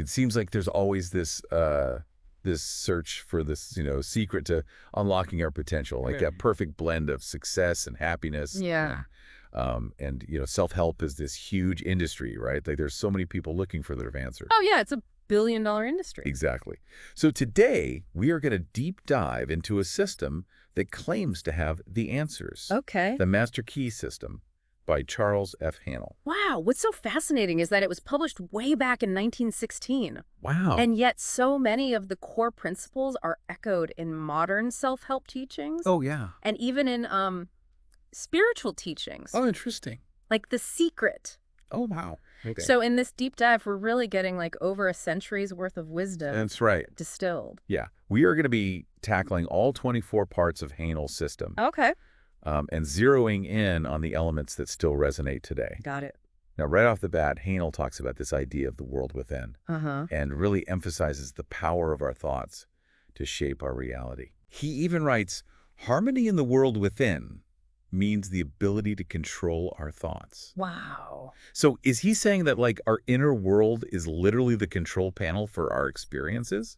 It seems like there's always this search for this, secret to unlocking our potential, like that perfect blend of success and happiness. Yeah. And self-help is this huge industry, right? Like there's so many people looking for their answer. Oh, yeah, it's a billion-dollar industry. Exactly. So today, we are going to deep dive into a system that claims to have the answers. Okay. The Master Key System by Charles F. Haanel. Wow, what's so fascinating is that it was published way back in 1916. Wow. And yet so many of the core principles are echoed in modern self-help teachings. Oh, yeah. And even in spiritual teachings. Oh, interesting. Like The Secret. Oh, wow. Okay. So in this deep dive, we're really getting like over a century's worth of wisdom. That's right. Distilled. Yeah. We are going to be tackling all 24 parts of Haanel's system. Okay. And zeroing in on the elements that still resonate today. Got it. Now, right off the bat, Haanel talks about this idea of the world within and really emphasizes the power of our thoughts to shape our reality. He even writes, harmony in the world within means the ability to control our thoughts. Wow. So is he saying that like our inner world is literally the control panel for our experiences?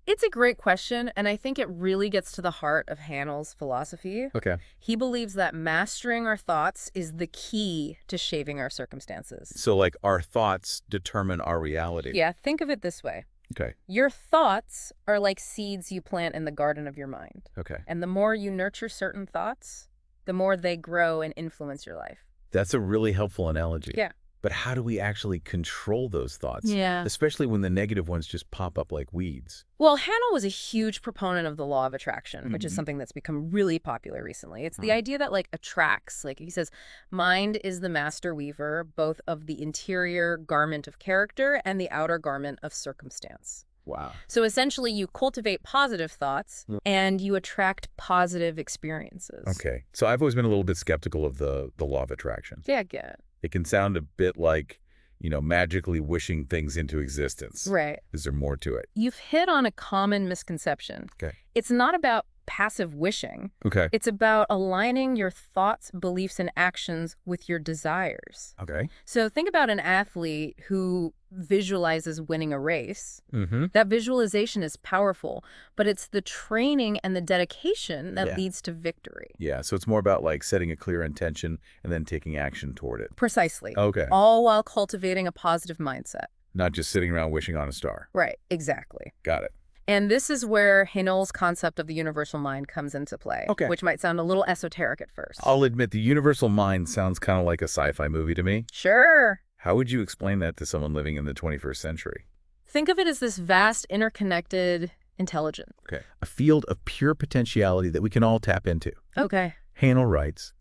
It's a great question, and I think it really gets to the heart of Haanel's philosophy. Okay. He believes that mastering our thoughts is the key to shaping our circumstances. So like our thoughts determine our reality. Yeah, think of it this way. Okay. Your thoughts are like seeds you plant in the garden of your mind. Okay. And the more you nurture certain thoughts, the more they grow and influence your life. That's a really helpful analogy. Yeah. But how do we actually control those thoughts? Yeah. Especially when the negative ones just pop up like weeds. Well, Haanel was a huge proponent of the law of attraction, which is something that's become really popular recently. It's the idea that like attracts, like he says, mind is the master weaver, both of the interior garment of character and the outer garment of circumstance. Wow. So essentially you cultivate positive thoughts and you attract positive experiences. Okay. So I've always been a little bit skeptical of the law of attraction. Yeah, I get it. It can sound a bit like, magically wishing things into existence. Right. Is there more to it? You've hit on a common misconception. Okay. It's not about passive wishing. Okay. It's about aligning your thoughts, beliefs, and actions with your desires. Okay. So think about an athlete who visualizes winning a race. Mm-hmm. That visualization is powerful, but it's the training and the dedication that leads to victory. Yeah, so it's more about like setting a clear intention and then taking action toward it. Precisely. Okay. All while cultivating a positive mindset. Not just sitting around wishing on a star. Right, exactly. Got it. And this is where Haenel's concept of the universal mind comes into play, which might sound a little esoteric at first. I'll admit the universal mind sounds kind of like a sci-fi movie to me. Sure. How would you explain that to someone living in the 21st century? Think of it as this vast, interconnected intelligence. Okay. A field of pure potentiality that we can all tap into. Okay. Haanel writes,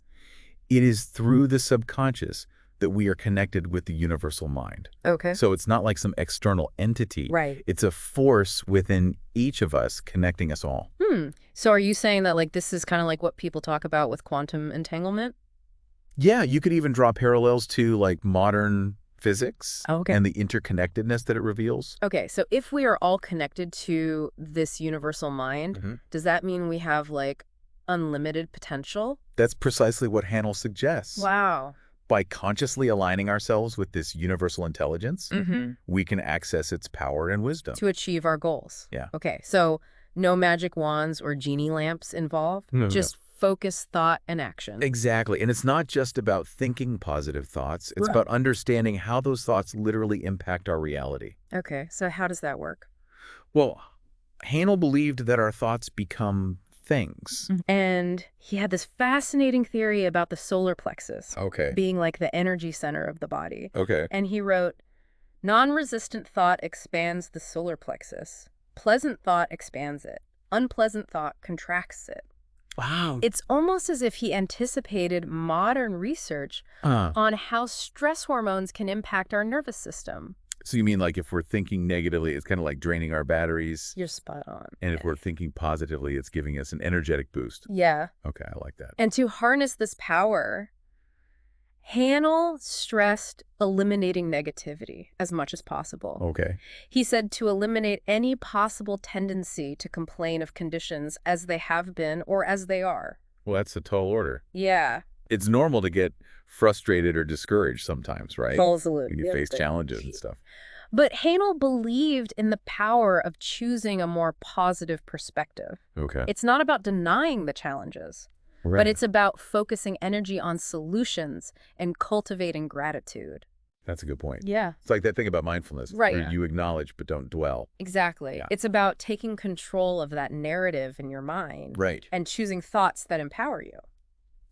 it is through the subconscious that we are connected with the universal mind. Okay. So it's not like some external entity. Right. It's a force within each of us connecting us all. So are you saying that like this is kind of like what people talk about with quantum entanglement? Yeah, you could even draw parallels to like modern physics and the interconnectedness that it reveals. Okay, so if we are all connected to this universal mind, does that mean we have like unlimited potential? That's precisely what Haanel suggests. Wow. By consciously aligning ourselves with this universal intelligence, we can access its power and wisdom. To achieve our goals. Yeah. Okay, so no magic wands or genie lamps involved? Just focused thought and action. Exactly. And it's not just about thinking positive thoughts. It's about understanding how those thoughts literally impact our reality. Okay, so how does that work? Well, Haanel believed that our thoughts become things. And he had this fascinating theory about the solar plexus being like the energy center of the body. Okay. And he wrote, non-resistant thought expands the solar plexus. Pleasant thought expands it. Unpleasant thought contracts it. Wow. It's almost as if he anticipated modern research on how stress hormones can impact our nervous system. So you mean like if we're thinking negatively, it's kind of like draining our batteries? You're spot on. And if we're thinking positively, it's giving us an energetic boost? Yeah. Okay, I like that. And to harness this power, Haanel stressed eliminating negativity as much as possible. Okay. He said to eliminate any possible tendency to complain of conditions as they have been or as they are. Well, that's a tall order. Yeah. It's normal to get frustrated or discouraged sometimes, right? Absolutely. When you face challenges and stuff. But Haanel believed in the power of choosing a more positive perspective. Okay. It's not about denying the challenges, but it's about focusing energy on solutions and cultivating gratitude. That's a good point. Yeah. It's like that thing about mindfulness, Right. where you acknowledge but don't dwell. Exactly. Yeah. It's about taking control of that narrative in your mind. Right. And choosing thoughts that empower you.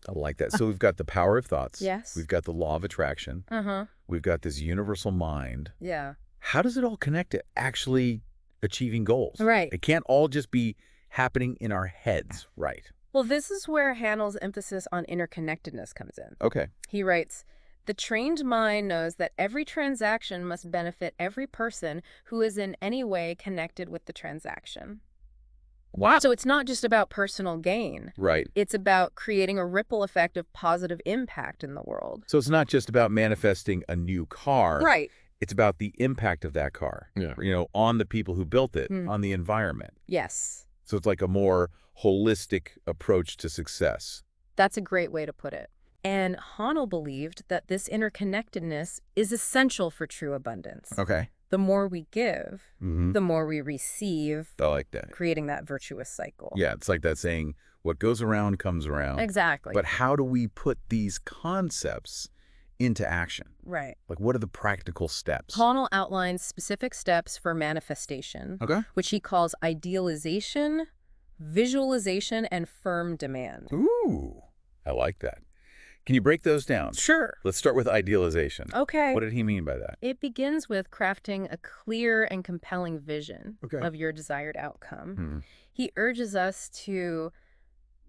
I like that. So we've got the power of thoughts. Yes. We've got the law of attraction. Uh-huh. We've got this universal mind. Yeah. How does it all connect to actually achieving goals? Right. It can't all just be happening in our heads, right? Well, this is where Haanel's emphasis on interconnectedness comes in. Okay. He writes, "The trained mind knows that every transaction must benefit every person who is in any way connected with the transaction." Wow. So it's not just about personal gain. Right. It's about creating a ripple effect of positive impact in the world. So it's not just about manifesting a new car. Right. It's about the impact of that car, on the people who built it, on the environment. Yes. So it's like a more holistic approach to success. That's a great way to put it. And Haanel believed that this interconnectedness is essential for true abundance. Okay. The more we give, Mm-hmm. the more we receive, I like that. creating that virtuous cycle. Yeah, it's like that saying, what goes around comes around. Exactly. But how do we put these concepts into action? Right. Like, what are the practical steps? Haanel outlines specific steps for manifestation, Okay. which he calls idealization, visualization, and firm demand. Ooh, I like that. Can you break those down? Sure. Let's start with idealization. Okay. What did he mean by that? It begins with crafting a clear and compelling vision Okay. of your desired outcome. Hmm. He urges us to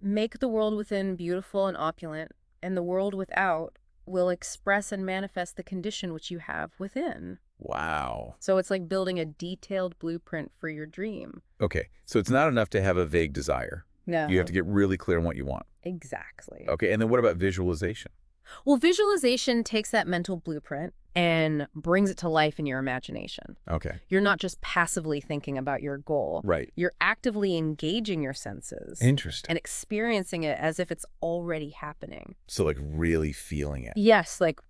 make the world within beautiful and opulent, and the world without will express and manifest the condition which you have within. Wow. So it's like building a detailed blueprint for your dream. Okay, so it's not enough to have a vague desire. No. You have to get really clear on what you want. Exactly. Okay, and then what about visualization? Well, visualization takes that mental blueprint and brings it to life in your imagination. Okay. You're not just passively thinking about your goal. Right. You're actively engaging your senses Interesting. and experiencing it as if it's already happening. So like really feeling it. Yes, like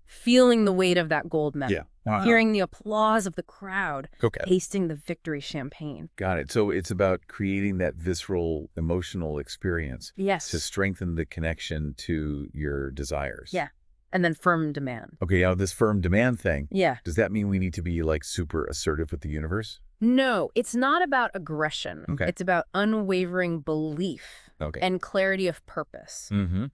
feeling the weight of that gold medal. Yeah. Wow. Hearing the applause of the crowd. Okay. Tasting the victory champagne. Got it. So it's about creating that visceral emotional experience Yes. to strengthen the connection to your desires. Yeah. And then firm demand. Okay, now this firm demand thing, Yeah. does that mean we need to be like super assertive with the universe? No, it's not about aggression. Okay. It's about unwavering belief Okay. and clarity of purpose. Mm-hmm.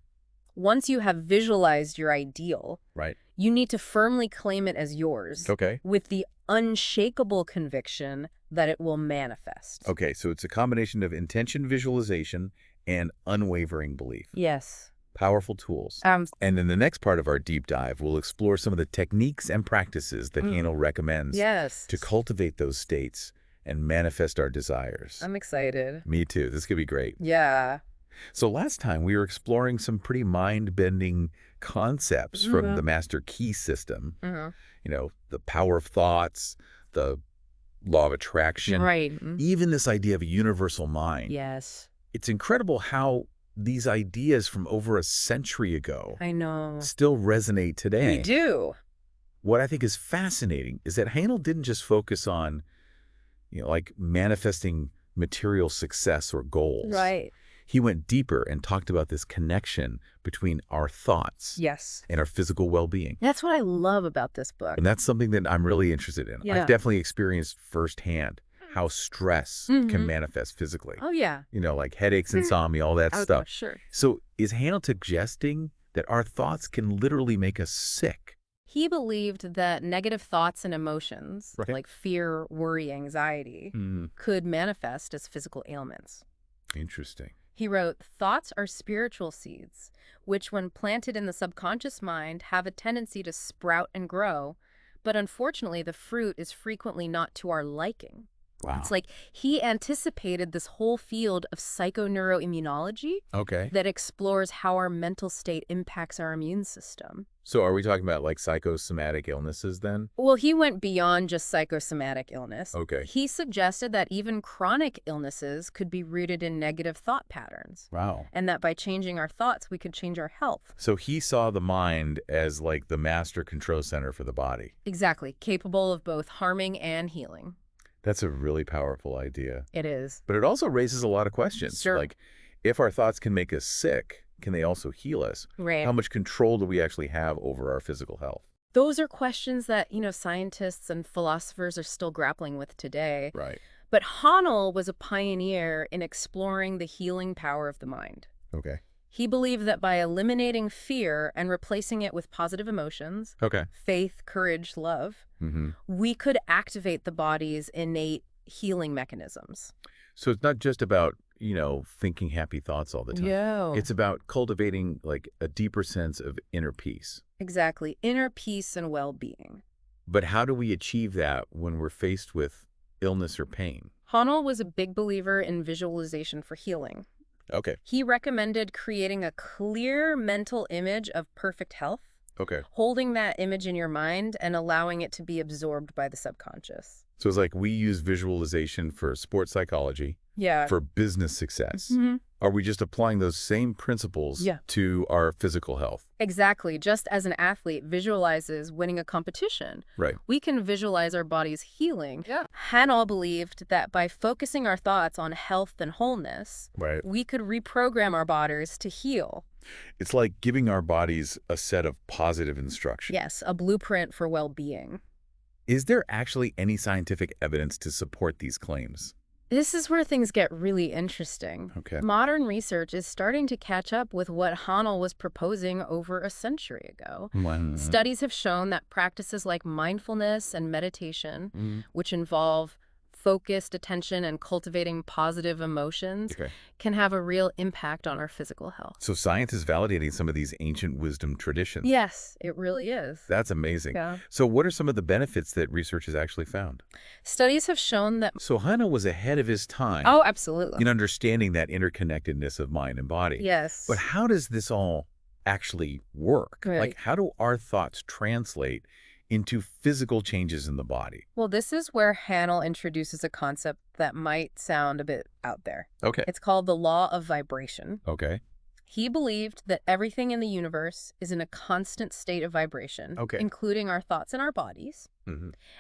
Once you have visualized your ideal, Right. you need to firmly claim it as yours Okay. with the unshakable conviction that it will manifest. Okay, so it's a combination of intention visualization and unwavering belief. Yes. Powerful tools. And in the next part of our deep dive, we'll explore some of the techniques and practices that Haanel recommends Yes. to cultivate those states and manifest our desires. I'm excited. Me too. This could be great. Yeah. So last time we were exploring some pretty mind-bending concepts from the Master Key system. The power of thoughts, the law of attraction, Right. even this idea of a universal mind. Yes. It's incredible how these ideas from over a century ago I know. still resonate today. We do. What I think is fascinating is that Haanel didn't just focus on, like manifesting material success or goals. Right. He went deeper and talked about this connection between our thoughts Yes. and our physical well-being. That's what I love about this book. And that's something that I'm really interested in. Yeah. I've definitely experienced firsthand how stress can manifest physically. Oh, yeah. Like headaches, insomnia, all that stuff. Sure. So is Haanel suggesting that our thoughts can literally make us sick? He believed that negative thoughts and emotions, Right. like fear, worry, anxiety, could manifest as physical ailments. Interesting. He wrote, "Thoughts are spiritual seeds, which when planted in the subconscious mind have a tendency to sprout and grow, but unfortunately the fruit is frequently not to our liking." It's Wow. like he anticipated this whole field of psychoneuroimmunology Okay. that explores how our mental state impacts our immune system. So are we talking about like psychosomatic illnesses then? Well, he went beyond just psychosomatic illness. Okay. He suggested that even chronic illnesses could be rooted in negative thought patterns, Wow. and that by changing our thoughts, we could change our health. So he saw the mind as like the master control center for the body. Exactly, capable of both harming and healing. That's a really powerful idea. It is. But it also raises a lot of questions. Sure. Like, if our thoughts can make us sick, can they also heal us? Right. How much control do we actually have over our physical health? Those are questions that, scientists and philosophers are still grappling with today. Right. But Haanel was a pioneer in exploring the healing power of the mind. Okay. He believed that by eliminating fear and replacing it with positive emotions, Okay. faith, courage, love, we could activate the body's innate healing mechanisms. So it's not just about, thinking happy thoughts all the time. Yeah. It's about cultivating like a deeper sense of inner peace. Exactly. Inner peace and well-being. But how do we achieve that when we're faced with illness or pain? Haanel was a big believer in visualization for healing. Okay. He recommended creating a clear mental image of perfect health, Okay. holding that image in your mind and allowing it to be absorbed by the subconscious. So it's like we use visualization for sports psychology, Yeah. for business success. Mhm. Are we just applying those same principles to our physical health? Exactly. Just as an athlete visualizes winning a competition, Right. we can visualize our body's healing. Yeah. Haanel believed that by focusing our thoughts on health and wholeness, Right. we could reprogram our bodies to heal. It's like giving our bodies a set of positive instructions. Yes, a blueprint for well-being. Is there actually any scientific evidence to support these claims? This is where things get really interesting. Okay. Modern research is starting to catch up with what Haanel was proposing over a century ago. Studies have shown that practices like mindfulness and meditation, which involve focused attention and cultivating positive emotions, can have a real impact on our physical health. So science is validating some of these ancient wisdom traditions. Yes, it really is. That's amazing. Yeah. So what are some of the benefits that research has actually found? Studies have shown that... So Haanel was ahead of his time. Oh, absolutely. In understanding that interconnectedness of mind and body. Yes. But how does this all actually work? Right. Like, how do our thoughts translate into physical changes in the body? Well, this is where Haanel introduces a concept that might sound a bit out there. Okay. It's called the law of vibration. Okay. He believed that everything in the universe is in a constant state of vibration, including our thoughts and our bodies.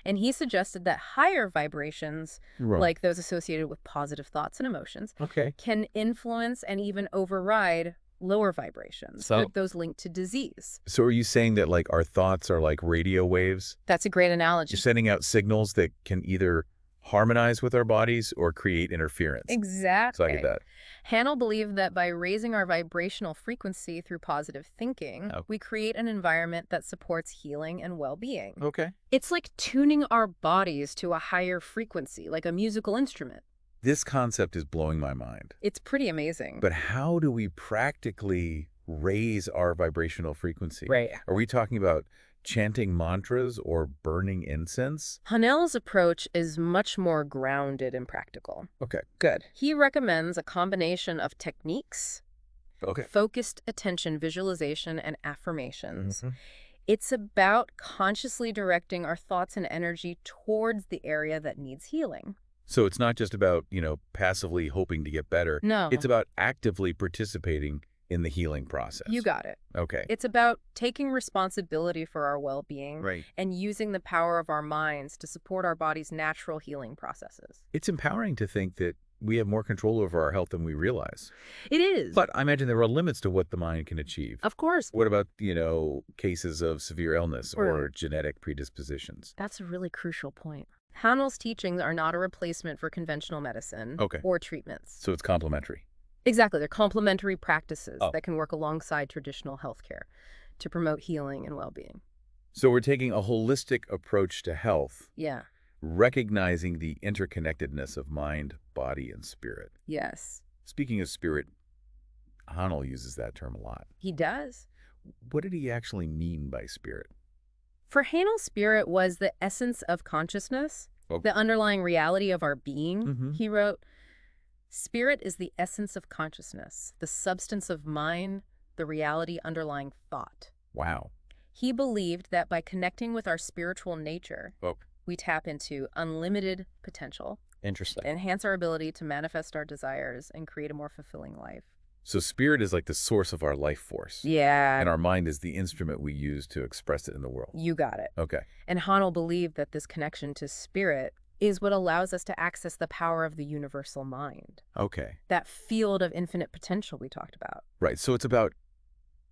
And he suggested that higher vibrations, like those associated with positive thoughts and emotions, can influence and even override lower vibrations, those linked to disease. So are you saying that like our thoughts are like radio waves? That's a great analogy. You're sending out signals that can either harmonize with our bodies or create interference. Exactly. So I get that. Haanel believed that by raising our vibrational frequency through positive thinking, we create an environment that supports healing and well-being. Okay. It's like tuning our bodies to a higher frequency, like a musical instrument. This concept is blowing my mind. It's pretty amazing. But how do we practically raise our vibrational frequency? Right. Are we talking about chanting mantras or burning incense? Haanel's approach is much more grounded and practical. Okay. Good. He recommends a combination of techniques, focused attention, visualization, and affirmations. It's about consciously directing our thoughts and energy towards the area that needs healing. So it's not just about, passively hoping to get better. No. It's about actively participating in the healing process. You got it. Okay. It's about taking responsibility for our well-being Right. and using the power of our minds to support our body's natural healing processes. It's empowering to think that we have more control over our health than we realize. It is. But I imagine there are limits to what the mind can achieve. Of course. What about, cases of severe illness or genetic predispositions? That's a really crucial point. Haanel's teachings are not a replacement for conventional medicine or treatments. So it's complementary. Exactly. They're complementary practices that can work alongside traditional healthcare to promote healing and well-being. So we're taking a holistic approach to health. Yeah. Recognizing the interconnectedness of mind, body, and spirit. Yes. Speaking of spirit, Haanel uses that term a lot. He does. What did he actually mean by spirit? For Haanel, spirit was the essence of consciousness. the underlying reality of our being. Mm-hmm. He wrote, "Spirit is the essence of consciousness, the substance of mind, the reality underlying thought." Wow. He believed that by connecting with our spiritual nature, Oh, we tap into unlimited potential, interesting. enhance our ability to manifest our desires, and create a more fulfilling life. So spirit is like the source of our life force. Yeah, And our mind is the instrument we use to express it in the world. you got it. Okay. And Haanel believed that this connection to spirit is what allows us to access the power of the universal mind, Okay. that field of infinite potential we talked about. Right. So it's about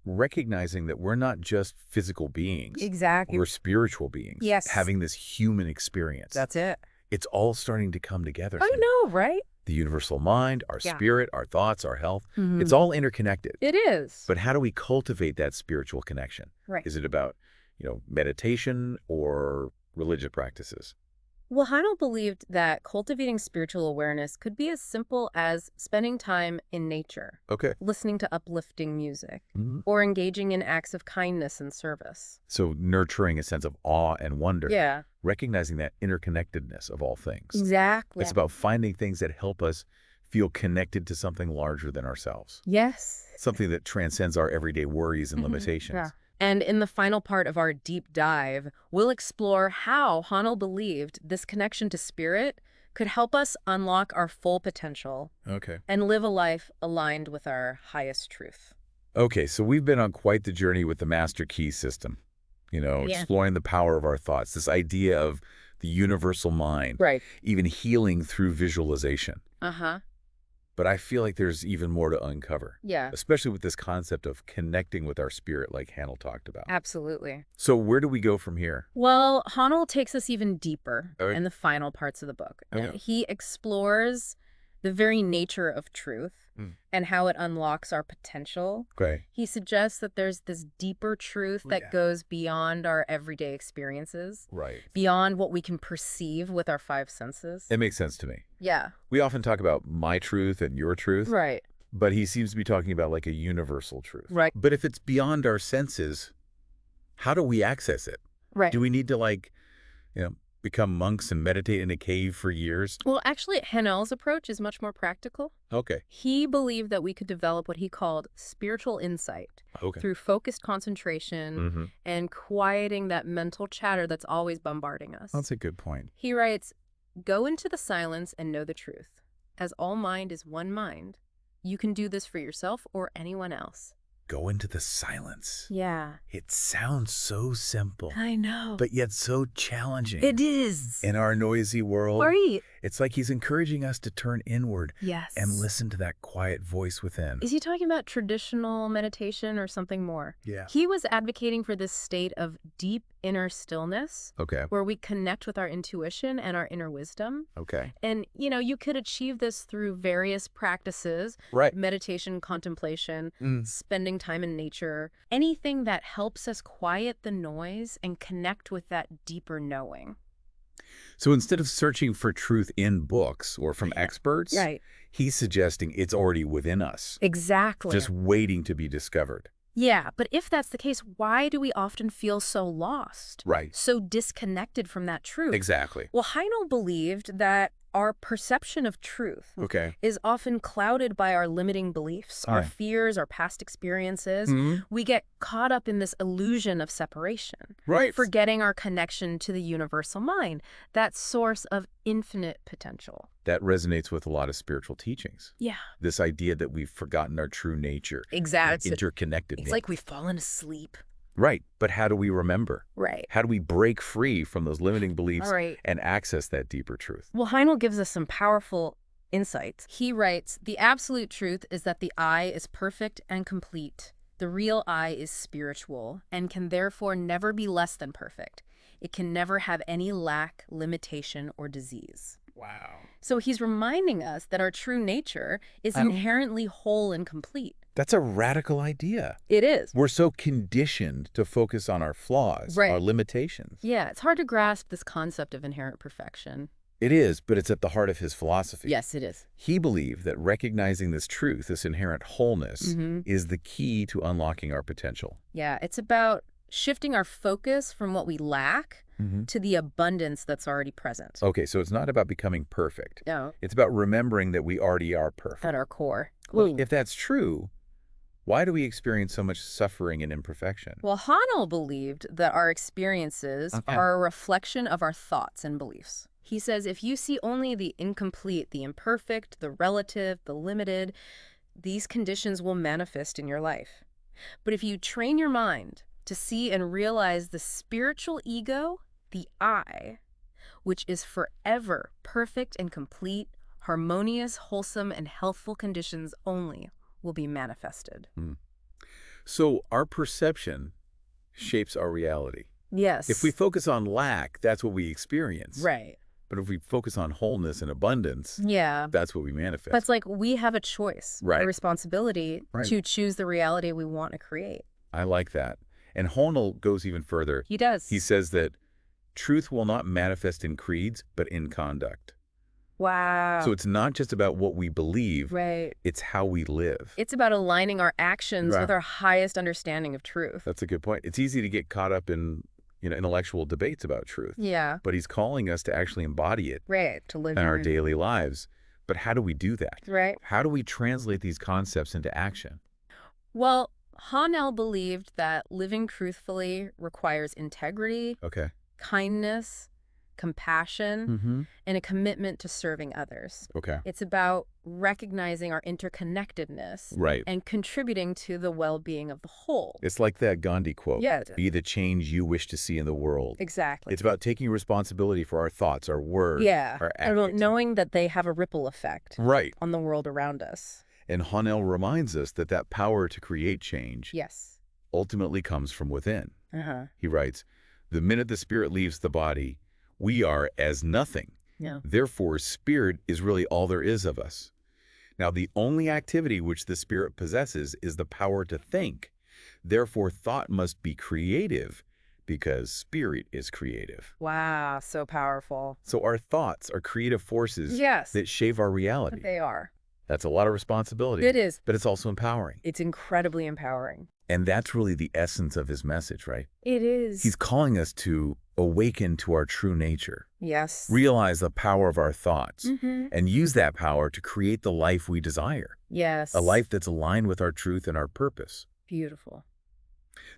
recognizing that we're not just physical beings. Exactly. We're spiritual beings. Yes. Having this human experience. That's it. It's all starting to come together. I know, right? The universal mind, our Yeah. spirit, our thoughts, our health. Mhm. It's all interconnected. It is. But how do we cultivate that spiritual connection? Right. Is it about, meditation or religious practices? Well, Haanel believed that cultivating spiritual awareness could be as simple as spending time in nature, Okay. listening to uplifting music, Mhm. or engaging in acts of kindness and service. So nurturing a sense of awe and wonder. Yeah, Recognizing that interconnectedness of all things. exactly. It's about finding things that help us feel connected to something larger than ourselves. Yes. Something that transcends our everyday worries and limitations. Yeah. And in the final part of our deep dive, we'll explore how Haanel believed this connection to spirit could help us unlock our full potential Okay. and live a life aligned with our highest truth. Okay, so we've been on quite the journey with the Master Key system. Exploring the power of our thoughts, this idea of the universal mind, Right. even healing through visualization. Uh-huh. But I feel like there's even more to uncover, Yeah, especially with this concept of connecting with our spirit like Haanel talked about. absolutely. So where do we go from here? Well, Haanel takes us even deeper Okay. in the final parts of the book. Okay. He explores the very nature of truth and how it unlocks our potential. Okay. He suggests that there's this deeper truth that goes beyond our everyday experiences, Right. beyond what we can perceive with our five senses. It makes sense to me. Yeah. We often talk about my truth and your truth, Right. but he seems to be talking about like a universal truth. Right. But if it's beyond our senses, how do we access it? Right. Do we need to become monks and meditate in a cave for years? Well, actually, Haanel's approach is much more practical. Okay. He believed that we could develop what he called spiritual insight Okay. through focused concentration Mm-hmm. and quieting that mental chatter that's always bombarding us. That's a good point. He writes, "Go into the silence and know the truth. As all mind is one mind, you can do this for yourself or anyone else." Go into the silence. Yeah. It sounds so simple, I know. but yet so challenging. It is. In our noisy world, Right. it's like he's encouraging us to turn inward Yes. and listen to that quiet voice within. Is he talking about traditional meditation or something more? Yeah. He was advocating for this state of deep inner stillness Okay. where we connect with our intuition and our inner wisdom. Okay. And, you could achieve this through various practices, Right. meditation, contemplation, Mm. spending time in nature, anything that helps us quiet the noise and connect with that deeper knowing. So instead of searching for truth in books or from experts, Right. he's suggesting it's already within us, Exactly. just waiting to be discovered. Yeah, but if that's the case, why do we often feel so lost? Right. So disconnected from that truth? Exactly. Well, Haanel believed that our perception of truth Okay. is often clouded by our limiting beliefs, our Yeah. fears, our past experiences. Mhm. We get caught up in this illusion of separation, Right. forgetting our connection to the universal mind, that source of infinite potential. That resonates with a lot of spiritual teachings. Yeah, This idea that we've forgotten our true nature, exactly. interconnected. It's like we've fallen asleep. Right. But how do we remember? Right. How do we break free from those limiting beliefs All right. and access that deeper truth? Well, Haanel gives us some powerful insights. He writes, "The absolute truth is that the I is perfect and complete. The real I is spiritual and can therefore never be less than perfect. It can never have any lack, limitation, or disease." Wow. So he's reminding us that our true nature is inherently whole and complete. That's a radical idea. It is. We're so conditioned to focus on our flaws, Right. our limitations. Yeah, it's hard to grasp this concept of inherent perfection. It is, but it's at the heart of his philosophy. Yes, it is. He believed that recognizing this truth, this inherent wholeness, is the key to unlocking our potential. Yeah, it's about shifting our focus from what we lack to the abundance that's already present. Okay, so it's not about becoming perfect. No, It's about remembering that we already are perfect. at our core. Well, if that's true, why do we experience so much suffering and imperfection? Well, Haanel believed that our experiences are a reflection of our thoughts and beliefs. He says if you see only the incomplete, the imperfect, the relative, the limited, these conditions will manifest in your life. But if you train your mind to see and realize the spiritual ego, the I, which is forever perfect and complete, harmonious, wholesome, and healthful conditions only will be manifested. So our perception shapes our reality. Yes. If we focus on lack, that's what we experience. Right. But if we focus on wholeness and abundance, Yeah. that's what we manifest. But it's like we have a choice, Right. a responsibility to choose the reality we want to create. I like that. And Haanel goes even further. He does. He says that truth will not manifest in creeds, but in conduct. Wow. So it's not just about what we believe, Right. it's how we live. It's about aligning our actions Right. with our highest understanding of truth. That's a good point. It's easy to get caught up in, intellectual debates about truth. Yeah. But he's calling us to actually embody it Right. To live in our daily lives. But how do we do that? Right. How do we translate these concepts into action? Well, Haanel believed that living truthfully requires integrity, Okay. kindness, compassion, and a commitment to serving others. Okay. It's about recognizing our interconnectedness Right. and contributing to the well-being of the whole. It's like that Gandhi quote. Yeah. Be the change you wish to see in the world. Exactly. It's about taking responsibility for our thoughts, our words, our and actions. knowing that they have a ripple effect Right. on the world around us. And Haanel reminds us that power to create change Yes. ultimately comes from within. Uh-huh. He writes, the minute the spirit leaves the body, we are as nothing. Yeah. Therefore, spirit is really all there is of us. Now, the only activity which the spirit possesses is the power to think. Therefore, thought must be creative because spirit is creative. Wow, so powerful. So our thoughts are creative forces Yes. that shape our reality. They are. That's a lot of responsibility. It is. But it's also empowering. It's incredibly empowering. And that's really the essence of his message, right? It is. He's calling us to awaken to our true nature, Yes. realize the power of our thoughts, Mm-hmm. and use that power to create the life we desire, Yes. a life that's aligned with our truth and our purpose. Beautiful.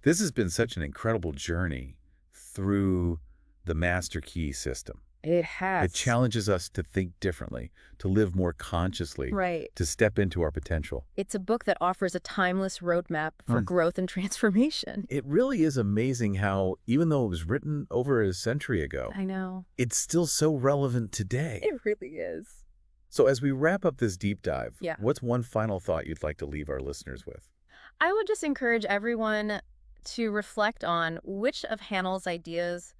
This has been such an incredible journey through the Master Key system. It has. It challenges us to think differently, to live more consciously, Right. to step into our potential. It's a book that offers a timeless roadmap for growth and transformation. It really is amazing how, even though it was written over a century ago, I know. it's still so relevant today. It really is. So as we wrap up this deep dive, Yeah. what's one final thought you'd like to leave our listeners with? I would just encourage everyone to reflect on which of Haanel's ideas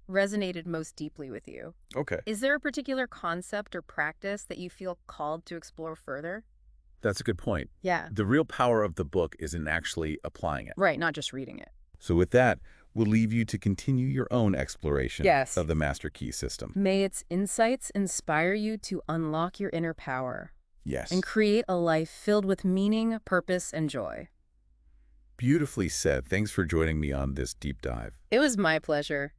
resonated most deeply with you. Okay. Is there a particular concept or practice that you feel called to explore further? That's a good point. Yeah. The real power of the book is in actually applying it. Right, not just reading it. So with that, we'll leave you to continue your own exploration Yes. of the Master Key system. May its insights inspire you to unlock your inner power Yes. and create a life filled with meaning, purpose, and joy. Beautifully said. Thanks for joining me on this deep dive. It was my pleasure.